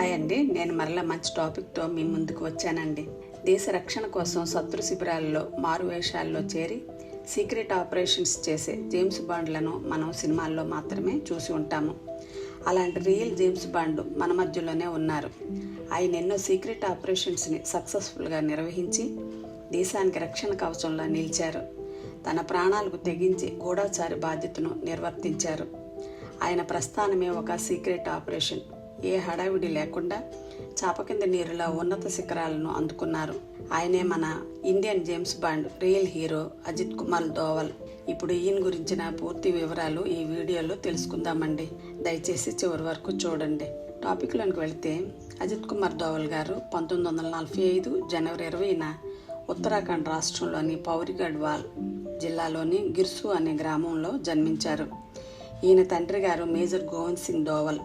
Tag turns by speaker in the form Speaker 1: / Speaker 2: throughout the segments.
Speaker 1: Hi అండి, నేను మరలా మంచి టాపిక్తో మీ ముందుకు వచ్చానండి. దేశ రక్షణ కోసం శత్రు శిబిరాల్లో మారువేషాల్లో చేరి సీక్రెట్ ఆపరేషన్స్ చేసే జేమ్స్ బాండ్లను మనం సినిమాల్లో మాత్రమే చూసి ఉంటాము. అలాంటి రియల్ జేమ్స్ బాండ్ మన మధ్యలోనే ఉన్నారు. ఆయన ఎన్నో సీక్రెట్ ఆపరేషన్స్ని సక్సెస్ఫుల్గా నిర్వహించి దేశానికి రక్షణ కవచంలో నిలిచారు. తన ప్రాణాలకు తెగించి గూఢచారి బాధ్యతను నిర్వర్తించారు. ఆయన ప్రస్థానమే ఒక సీక్రెట్ ఆపరేషన్. ఏ హడావిడి లేకుండా చాప కింద నీరులా ఉన్నత శిఖరాలను అందుకున్నారు. ఆయనే మన Indian James Bond real hero Ajit Kumar Doval. ఇప్పుడు ఈయన గురించిన పూర్తి వివరాలు ఈ వీడియోలో తెలుసుకుందామండి. దయచేసి చివరి వరకు చూడండి. టాపిక్లోకి వెళితే, అజిత్ కుమార్ దోవల్ గారు 1945 జనవరి 20న ఉత్తరాఖండ్ రాష్ట్రంలోని పౌరి గఢ్వాల్ జిల్లాలోని గిర్సు అనే గ్రామంలో జన్మించారు. ఈయన తండ్రి గారు మేజర్ గోవింద్ సింగ్ దోవల్,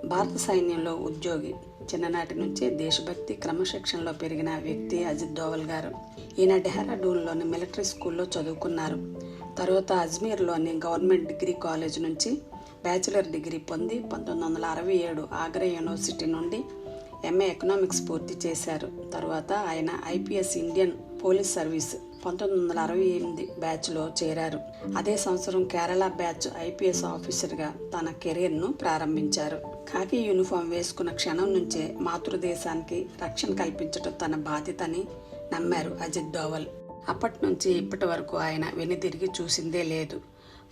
Speaker 1: భారత సైన్యంలో ఉద్యోగి. చిన్ననాటి నుంచే దేశభక్తి క్రమశిక్షణలో పెరిగిన వ్యక్తి అజిత్ దోవల్ గారు. ఈయన డెహ్రాడూన్లోని మిలిటరీ స్కూల్లో చదువుకున్నారు. తరువాత అజ్మీర్లోని గవర్నమెంట్ డిగ్రీ కాలేజ్ నుంచి బ్యాచిలర్ డిగ్రీ పొంది 1967 ఆగ్రా యూనివర్సిటీ నుండి ఎంఏ ఎకనామిక్స్ పూర్తి చేశారు. తరువాత ఆయన ఐపీఎస్ ఇండియన్ పోలీస్ సర్వీస్ 1968 బ్యాచ్లో చేరారు. అదే సంవత్సరం కేరళ బ్యాచ్ ఐపీఎస్ ఆఫీసర్గా తన కెరీర్ను ప్రారంభించారు. ఖాకీ యూనిఫామ్ వేసుకున్న క్షణం నుంచే మాతృదేశానికి రక్షణ కల్పించడం తన బాధ్యతని నమ్మారు అజిత్ దోవల్. అప్పటి నుంచి ఇప్పటి వరకు ఆయన వెనుదిరిగి చూసిందే లేదు.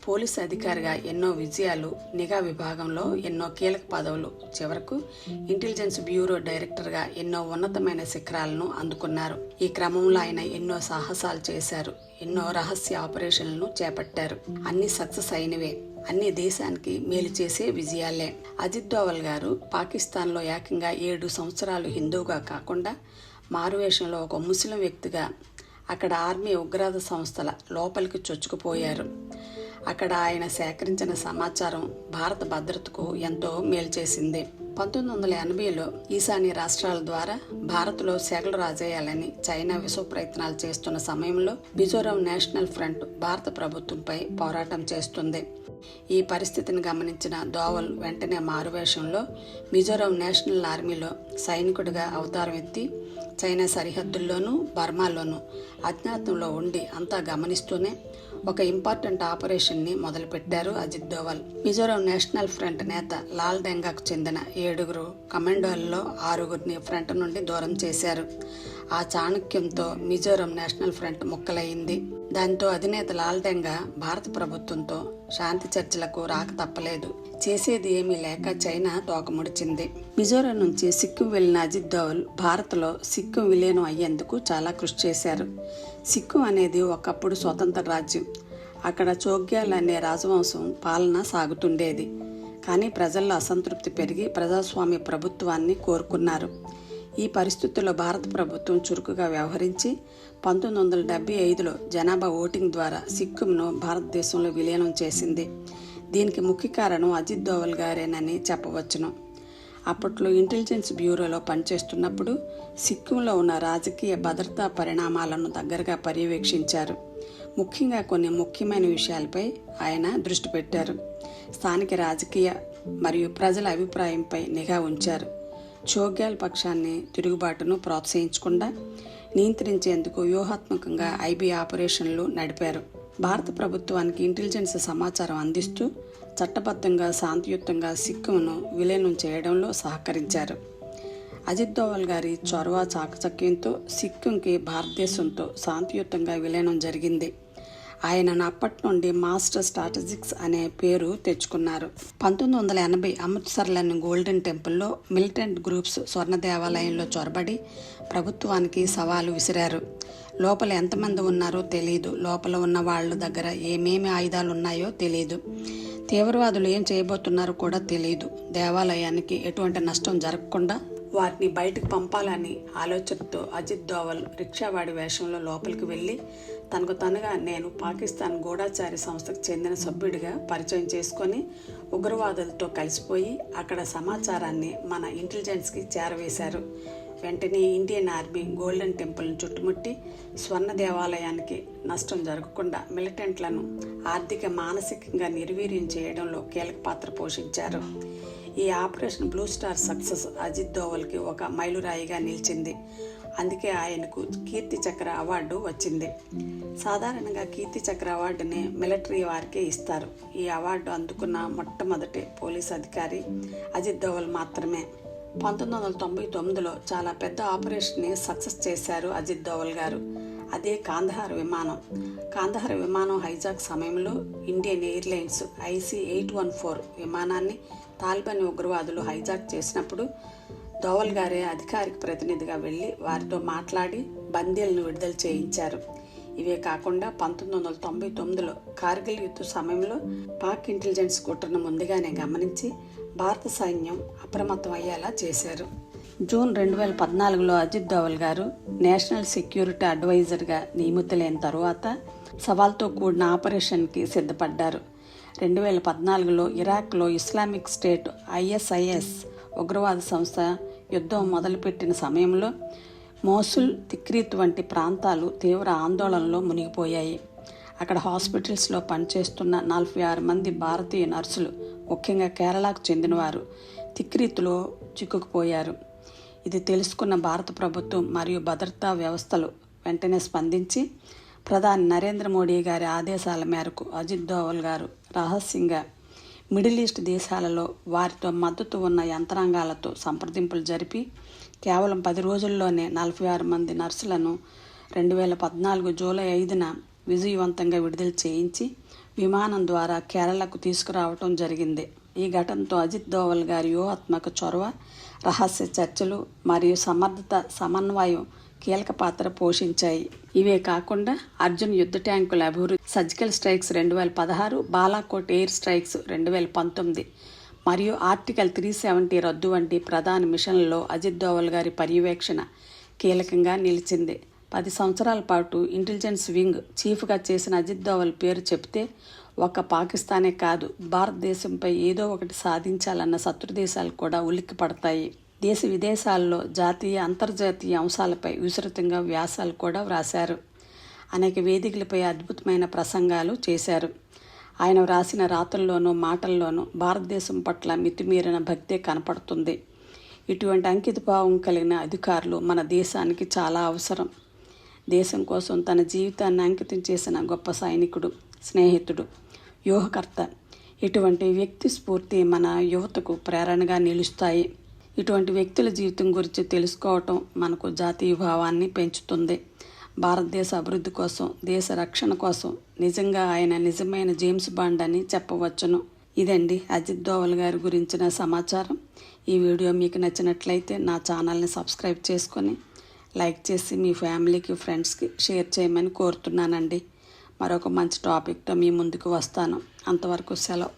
Speaker 1: పోలీస్ అధికారిగా ఎన్నో విజయాలు, నిఘా విభాగంలో ఎన్నో కీలక పదవులు, చివరకు ఇంటెలిజెన్స్ బ్యూరో డైరెక్టర్గా ఎన్నో ఉన్నతమైన శిఖరాలను అందుకున్నారు. ఈ క్రమంలో ఆయన ఎన్నో సాహసాలు చేశారు, ఎన్నో రహస్య ఆపరేషన్లను చేపట్టారు. అన్ని సక్సెస్ అయినవే, అన్ని దేశానికి మేలు చేసే విజయాలే. అజిత్ దోవల్ గారు పాకిస్తాన్లో ఏకంగా 7 సంవత్సరాలు హిందువుగా కాకుండా మారువేషంలో ఒక ముస్లిం వ్యక్తిగా అక్కడ ఆర్మీ ఉగ్రవాద సంస్థల లోపలికి చొచ్చుకుపోయారు. అక్కడ ఆయన సేకరించిన సమాచారం భారత భద్రతకు ఎంతో మేలు చేసింది. 1980లో ఈశాన్య రాష్ట్రాల ద్వారా భారత్లో సెగలు రాజేయాలని చైనా విశ్వ ప్రయత్నాలు చేస్తున్న సమయంలో మిజోరాం నేషనల్ ఫ్రంట్ భారత ప్రభుత్వంపై పోరాటం చేస్తుంది. ఈ పరిస్థితిని గమనించిన దోవల్ వెంటనే మారువేషంలో మిజోరాం నేషనల్ ఆర్మీలో సైనికుడిగా అవతారం ఎత్తి చైనా సరిహద్దుల్లోనూ బర్మాలోనూ అజ్ఞాతంలో ఉండి అంతా గమనిస్తూనే ఒక ఇంపార్టెంట్ ఆపరేషన్ని మొదలుపెట్టారు అజిత్ దోవల్. మిజోరాం నేషనల్ ఫ్రంట్ నేత లాల్ డెంగాకు చెందిన 7 కమాండోలలో 6 ఫ్రంట్ నుండి దూరం చేశారు. ఆ చాణక్యంతో మిజోరాం నేషనల్ ఫ్రంట్ ముక్కలయ్యింది. దాంతో అధినేత లాల్ డెంగా భారత ప్రభుత్వంతో శాంతి చర్చలకు రాక తప్పలేదు. చేసేది ఏమీ లేక చైనా తోకముడిచింది. మిజోరాం నుంచి సిక్కిం వెళ్లిన అజిత్ దోవల్ భారత్లో సిక్కిం విలీనం అయ్యేందుకు చాలా కృషి చేశారు. సిక్కిం అనేది ఒకప్పుడు స్వతంత్ర రాజ్యం. అక్కడ చోగ్యాల్ అనే రాజవంశం పాలన సాగుతుండేది. కానీ ప్రజల్లో అసంతృప్తి పెరిగి ప్రజాస్వామ్య ప్రభుత్వాన్ని కోరుకున్నారు. ఈ పరిస్థితుల్లో భారత ప్రభుత్వం చురుకుగా వ్యవహరించి 1975లో జనాభా ఓటింగ్ ద్వారా సిక్కింను భారతదేశంలో విలీనం చేసింది. దీనికి ముఖ్య కారణం అజిత్ దోవల్ గారేనని చెప్పవచ్చును. అప్పట్లో ఇంటెలిజెన్స్ బ్యూరోలో పనిచేస్తున్నప్పుడు సిక్కింలో ఉన్న రాజకీయ భద్రతా పరిణామాలను దగ్గరగా పర్యవేక్షించారు. ముఖ్యంగా కొన్ని ముఖ్యమైన విషయాలపై ఆయన దృష్టి పెట్టారు. స్థానిక రాజకీయ మరియు ప్రజల అభిప్రాయంపై నిఘా ఉంచారు. చోగ్యాల్ పక్షాన్ని తిరుగుబాటును ప్రోత్సహించకుండా నియంత్రించేందుకు వ్యూహాత్మకంగా ఐబీ ఆపరేషన్లు నడిపారు. భారత ప్రభుత్వానికి ఇంటెలిజెన్స్ సమాచారం అందిస్తూ చట్టబద్ధంగా శాంతియుతంగా సిక్కింను విలీనం చేయడంలో సహకరించారు. అజిత్ దోవల్ గారి చొరవ చాకచక్యంతో సిక్కింకి భారతదేశంతో శాంతియుతంగా విలీనం జరిగింది. ఆయనను అప్పటి నుండి మాస్టర్ స్ట్రాటజిక్స్ అనే పేరు తెచ్చుకున్నారు. 1980 అమృత్సర్లోని గోల్డెన్ టెంపుల్లో మిలిటెంట్ గ్రూప్స్ స్వర్ణ దేవాలయంలో చొరబడి ప్రభుత్వానికి సవాలు విసిరారు. లోపల ఎంతమంది ఉన్నారో తెలియదు, లోపల ఉన్న వాళ్ళ దగ్గర ఏమేమి ఆయుధాలు ఉన్నాయో తెలియదు, తీవ్రవాదులు ఏం చేయబోతున్నారో కూడా తెలియదు. దేవాలయానికి ఎటువంటి నష్టం జరగకుండా వారిని బయటకు పంపాలని ఆలోచనతో అజిత్ దోవల్ రిక్షావాడి వేషంలో లోపలికి వెళ్ళి తనకు తనుగా నేను పాకిస్తాన్ గూఢచారి సంస్థకు చెందిన సభ్యుడిగా పరిచయం చేసుకొని ఉగ్రవాదులతో కలిసిపోయి అక్కడ సమాచారాన్ని మన ఇంటెలిజెన్స్కి చేరవేశారు. వెంటనే ఇండియన్ ఆర్మీ గోల్డెన్ టెంపుల్ను చుట్టుముట్టి స్వర్ణ దేవాలయానికి నష్టం జరగకుండా మిలిటెంట్లను ఆర్థిక మానసికంగా నిర్వీర్యం చేయడంలో కీలక పాత్ర పోషించారు. ఈ operation blue star success Ajit దోవల్కి ఒక మైలురాయిగా నిలిచింది. అందుకే ఆయనకు కీర్తి చక్ర అవార్డు వచ్చింది. సాధారణంగా కీర్తి చక్ర అవార్డుని మిలిటరీ వారికే ఇస్తారు. ఈ అవార్డు అందుకున్న మొట్టమొదటి పోలీస్ అధికారి అజిత్ దోవల్ మాత్రమే. 1999లో చాలా పెద్ద ఆపరేషన్ని సక్సెస్ చేశారు అజిత్ దోవల్ గారు. అదే కాందహార్ విమానం. కాందహార్ విమానం హైజాక్ సమయంలో ఇండియన్ ఎయిర్లైన్స్ IC-814 విమానాన్ని తాలిబాన్ ఉగ్రవాదులు హైజాక్ చేసినప్పుడు దోవల్ గారే అధికారిక ప్రతినిధిగా వెళ్ళి వారితో మాట్లాడి బందీలను విడుదల చేయించారు. ఇవే కాకుండా 1999లో కార్గిల్ యుద్ధ సమయంలో పాక్ ఇంటెలిజెన్స్ కుట్రను ముందుగానే గమనించి భారత సైన్యం అప్రమత్తం అయ్యేలా చేశారు. జూన్ 2014లో అజిత్ దోవల్ గారు నేషనల్ సెక్యూరిటీ అడ్వైజర్గా నియమితులైన తరువాత సవాల్తో కూడిన ఆపరేషన్కి సిద్ధపడ్డారు. 2014లో ఇరాక్లో ఇస్లామిక్ స్టేట్ ISIS ఉగ్రవాద సంస్థ యుద్ధం మొదలుపెట్టిన సమయంలో మోసుల్, తిక్రీత్ వంటి ప్రాంతాలు తీవ్ర ఆందోళనలో మునిగిపోయాయి. అక్కడ హాస్పిటల్స్లో పనిచేస్తున్న 46 మంది భారతీయ నర్సులు, ముఖ్యంగా కేరళకు చెందినవారు, తిక్రీత్లో చిక్కుకుపోయారు. ఇది తెలుసుకున్న భారత ప్రభుత్వం మరియు భద్రతా వ్యవస్థలు వెంటనే స్పందించి ప్రధాని నరేంద్ర మోడీ గారి ఆదేశాల మేరకు అజిత్ దోవల్ గారు రహస్యంగా మిడిల్ ఈస్ట్ దేశాలలో వారితో మద్దతు ఉన్న యంత్రాంగాలతో సంప్రదింపులు జరిపి కేవలం 10 రోజుల్లోనే 46 మంది నర్సులను 2014 జూలై 5న విజయవంతంగా విడుదల చేయించి విమానం ద్వారా కేరళకు తీసుకురావటం జరిగింది. ఈ ఘటనతో అజిత్ దోవల్ గారి వ్యూహాత్మక చొరవ, రహస్య చర్చలు మరియు సమన్వయం కీలక పాత్ర పోషించాయి. ఇవే కాకుండా అర్జున్ యుద్ధ ట్యాంకుల అభివృద్ధి, surgical strikes 2016, Balakot air strikes 2019 మరియు ఆర్టికల్ 370 రద్దు వంటి ప్రధాన మిషన్లలో అజిత్ దోవల్ గారి పర్యవేక్షణ కీలకంగా నిలిచింది. 10 సంవత్సరాల పాటు ఇంటెలిజెన్స్ వింగ్ చీఫ్గా చేసిన అజిత్ దోవల్ పేరు చెప్తే ఒక్క పాకిస్తానే కాదు, భారతదేశంపై ఏదో ఒకటి సాధించాలన్న శత్రు దేశాలు కూడా ఉలిక్కి పడతాయి. దేశ విదేశాల్లో జాతీయ, అంతర్జాతీయ అంశాలపై విస్తృతంగా వ్యాసాలు కూడా వ్రాశారు. అనేక వేదికలపై అద్భుతమైన ప్రసంగాలు చేశారు. ఆయన వ్రాసిన రాతల్లోనూ మాటల్లోనూ భారతదేశం పట్ల మితిమీరిన భక్తే కనపడుతుంది. ఇటువంటి అంకితభావం కలిగిన అధికారులు మన దేశానికి చాలా అవసరం. దేశం కోసం తన జీవితాన్ని అంకితం చేసిన గొప్ప సైనికుడు, స్నేహితుడు, వ్యూహకర్త. ఇటువంటి వ్యక్తి స్ఫూర్తి మన యువతకు ప్రేరణగా నిలుస్తాయి. ఇటువంటి వ్యక్తుల జీవితం గురించి తెలుసుకోవటం మనకు జాతీయ భావాన్ని పెంచుతుంది. భారతదేశ అభివృద్ధి కోసం, దేశ రక్షణ కోసం నిజంగా ఆయన నిజమైన జేమ్స్ బాండ్ అని చెప్పవచ్చును. ఇదండి అజిత్ దోవల్ గారి గురించిన సమాచారం. ఈ వీడియో మీకు నచ్చినట్లయితే నా ఛానల్ని సబ్స్క్రైబ్ చేసుకొని లైక్ చేసి మీ ఫ్యామిలీకి, ఫ్రెండ్స్కి షేర్ చేయమని కోరుతున్నానండి. మరొక మంచి టాపిక్తో మీ ముందుకు వస్తాను. అంతవరకు సెలవు.